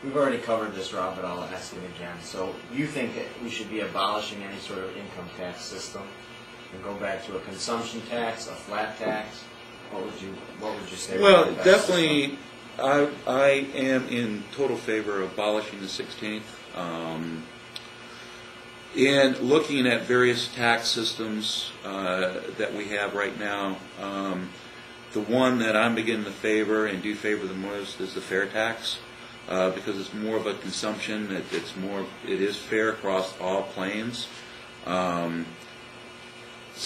we've already covered this, Rob, but I'll ask it again. So you think that we should be abolishing any sort of income tax system and go back to a consumption tax, a flat tax? What would you say? Well, definitely, I am in total favor of abolishing the 16th. And looking at various tax systems that we have right now, the one that I'm beginning to favor and do favor the most is the fair tax, because it's more of a consumption. It is fair across all planes.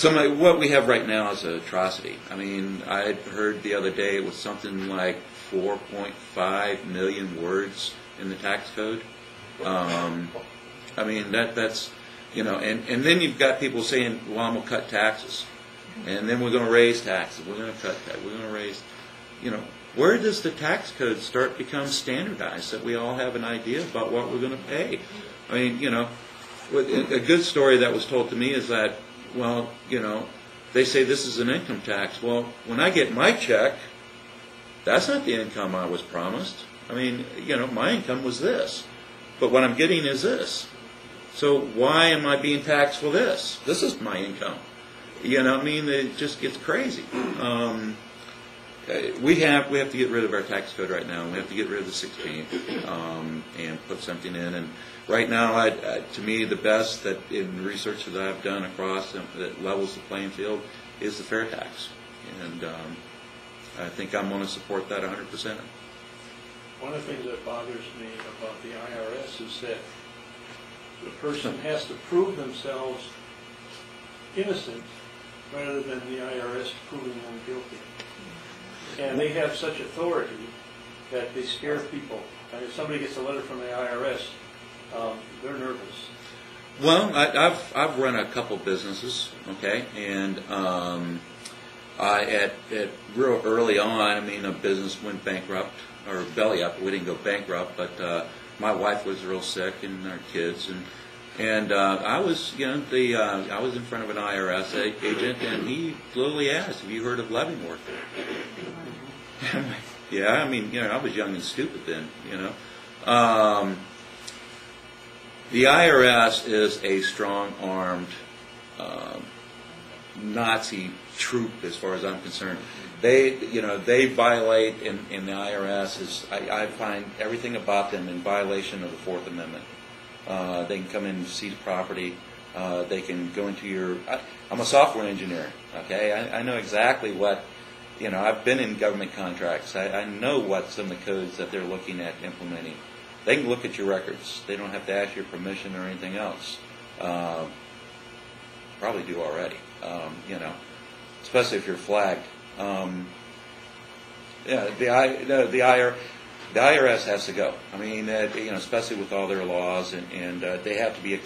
What we have right now is an atrocity. I mean, I heard the other day it was something like 4.5 million words in the tax code. I mean, that's, you know, and then you've got people saying, well, I'm going to cut taxes. And then we're going to raise taxes. We're going to cut taxes. We're going to raise, you know, where does the tax code start become standardized that we all have an idea about what we're going to pay? I mean, you know, a good story that was told to me is that, well, you know, they say this is an income tax. Well, when I get my check, that's not the income I was promised. I mean, you know, my income was this, but what I'm getting is this. So why am I being taxed for this? This is my income. You know, I mean, it just gets crazy. We have to get rid of our tax code right now. We have to get rid of the 16th and put something in. And right now, to me, the best that in research that I've done across that levels the playing field is the fair tax. And I think I'm going to support that 100%. One of the things that bothers me about the IRS is that the person has to prove themselves innocent rather than the IRS proving them guilty. And they have such authority that they scare people. And if somebody gets a letter from the IRS, they're nervous. Well, I've run a couple businesses, okay, and at real early on, I mean, a business went bankrupt or belly up. We didn't go bankrupt, but my wife was real sick and our kids, and I was, you know, I was in front of an IRS agent, and he literally asked, "Have you heard of Leavenworth?" Yeah, I mean, you know, I was young and stupid then, you know. The IRS is a strong-armed Nazi troop, as far as I'm concerned. They violate, in the IRS I find everything about them in violation of the Fourth Amendment. They can come in and seize property. They can go into your. I'm a software engineer. Okay, I know exactly what. You know, I've been in government contracts. I know what some of the codes that they're looking at implementing. They can look at your records. They don't have to ask your permission or anything else. Probably do already. You know, especially if you're flagged. Yeah, the IRS has to go. I mean, you know, especially with all their laws, and they have to be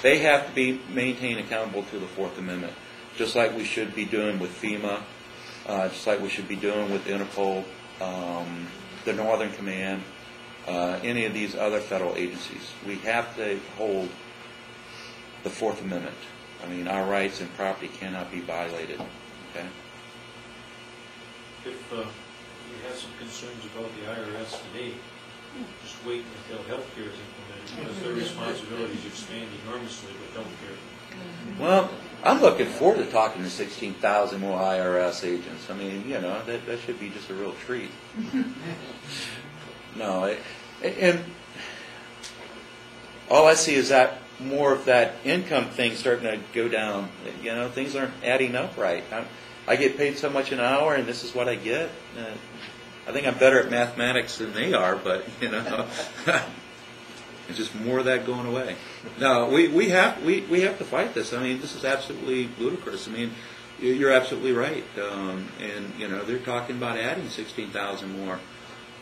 They have to be maintained accountable to the Fourth Amendment, just like we should be doing with FEMA. Just like we should be doing with Interpol, the Northern Command, any of these other federal agencies. We have to hold the Fourth Amendment. I mean, our rights and property cannot be violated. Okay. If you have some concerns about the IRS today, just wait until health care is implemented, because their responsibilities expand enormously with health care. Well, I'm looking forward to talking to 16,000 more IRS agents. I mean, you know, that should be just a real treat. No, and all I see is that more of that income thing starting to go down. You know, things aren't adding up right. I get paid so much an hour, and this is what I get. I think I'm better at mathematics than they are, but, you know. It's just more of that going away. No, we have to fight this. I mean, this is absolutely ludicrous. I mean, you're absolutely right. And you know, they're talking about adding 16,000 more.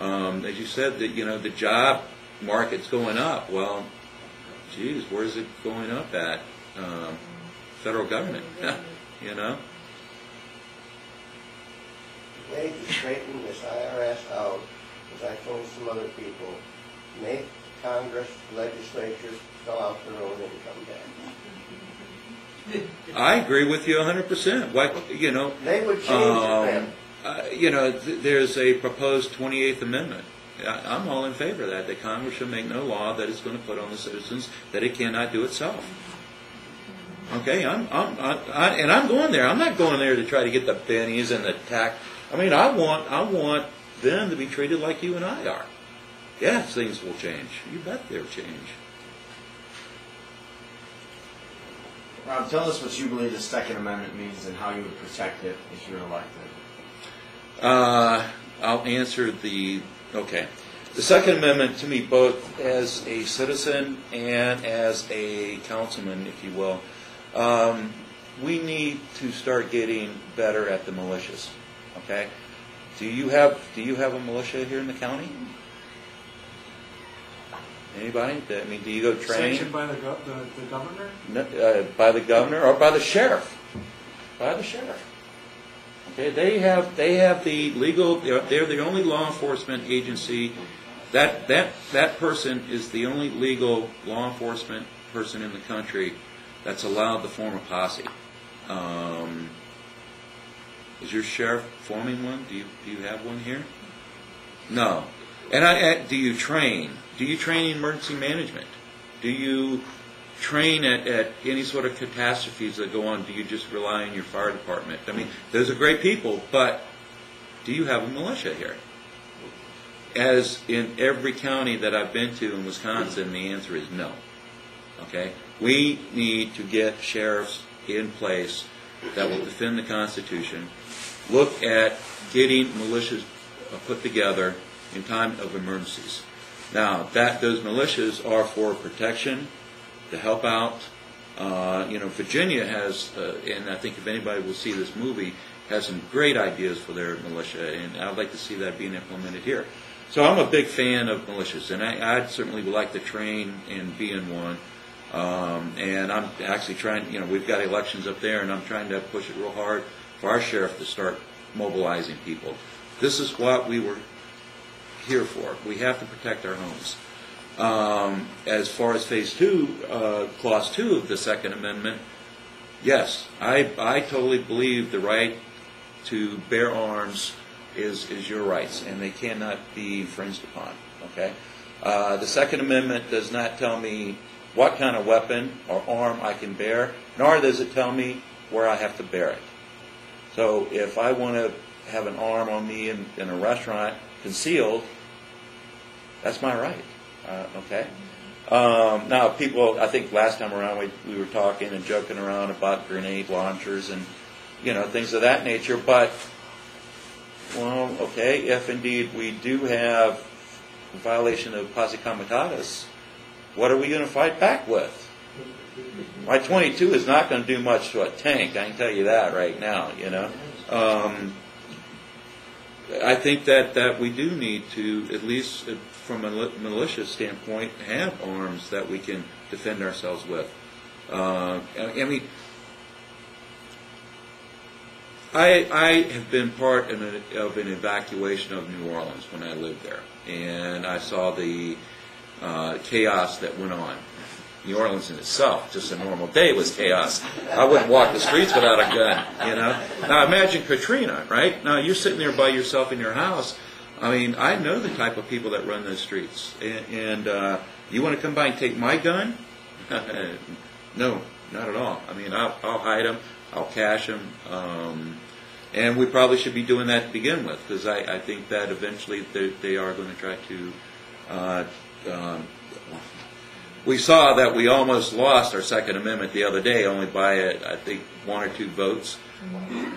As you said, that, you know, the job market's going up. Well, geez, where's it going up at? Federal government. You know. The way to straighten this IRS out, as I told some other people, make Congress, legislatures fill out their own income tax. I agree with you 100%. Why, you know, they would change it then. You know, there's a proposed 28th Amendment, I'm all in favor of that. That Congress should make no law that is going to put on the citizens that it cannot do itself. Okay, and I'm going there. I'm not going there to try to get the pennies and the tax. I mean, I want them to be treated like you and I are. Yes, things will change. You bet they'll change. Rob, tell us what you believe the Second Amendment means and how you would protect it if you're elected. I'll answer okay. The Second Amendment, to me, both as a citizen and as a councilman, if you will, we need to start getting better at the militias. Okay, do you have a militia here in the county? Anybody? I mean, do you go train? Sanctioned by the governor? No, by the governor or by the sheriff? By the sheriff. Okay, they have the legal. They're the only law enforcement agency. That person is the only legal law enforcement person in the country that's allowed to form a posse. Is your sheriff forming one? Do you have one here? No. And do you train? Do you train in emergency management? Do you train at any sort of catastrophes that go on? Do you just rely on your fire department? I mean, those are great people, but do you have a militia here? As in every county that I've been to in Wisconsin, the answer is no. Okay? We need to get sheriffs in place that will defend the Constitution, look at getting militias put together in time of emergencies. Now, those militias are for protection, to help out. Virginia has, and I think if anybody will see this movie, has some great ideas for their militia, and I'd like to see that being implemented here. So I'm a big fan of militias, and I certainly would like to train and be in one. And I'm actually trying, we've got elections up there, and I'm trying to push it real hard for our sheriff to start mobilizing people. This is what we were here for. We have to protect our homes. As far as Phase 2, Clause 2 of the Second Amendment, yes, I totally believe the right to bear arms is your rights, and they cannot be infringed upon. Okay, the Second Amendment does not tell me what kind of weapon or arm I can bear, nor does it tell me where I have to bear it. So if I want to have an arm on me in a restaurant concealed, that's my right. Okay. Now, people, I think last time around we were talking and joking around about grenade launchers and things of that nature. But well, okay, if indeed we do have a violation of posse comitatus, what are we going to fight back with? My 22 is not going to do much to a tank. I can tell you that right now. I think that we do need to, at least from a militia standpoint, have arms that we can defend ourselves with. I mean, I have been part of an evacuation of New Orleans when I lived there, and I saw the chaos that went on. New Orleans in itself, just a normal day, was chaos. I wouldn't walk the streets without a gun, Now imagine Katrina, right? Now you're sitting there by yourself in your house. I mean, I know the type of people that run those streets. And you want to come by and take my gun? No, not at all. I mean, I'll hide them. I'll cache them. And we probably should be doing that to begin with, because I think that eventually they are going to try to... we saw that we almost lost our Second Amendment the other day, only by, I think, 1 or 2 votes.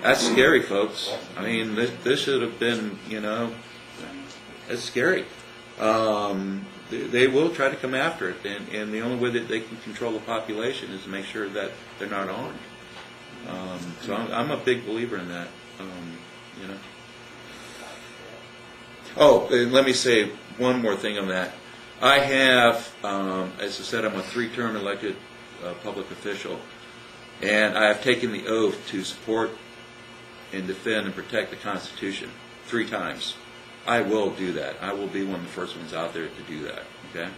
That's scary, folks. I mean, this should have been, it's scary. They will try to come after it, and the only way that they can control the population is to make sure that they're not armed. So I'm a big believer in that, Oh, and let me say one more thing on that. I have, as I said, I'm a 3-term elected public official, and I have taken the oath to support and defend and protect the Constitution 3 times. I will do that. I will be one of the first ones out there to do that, okay?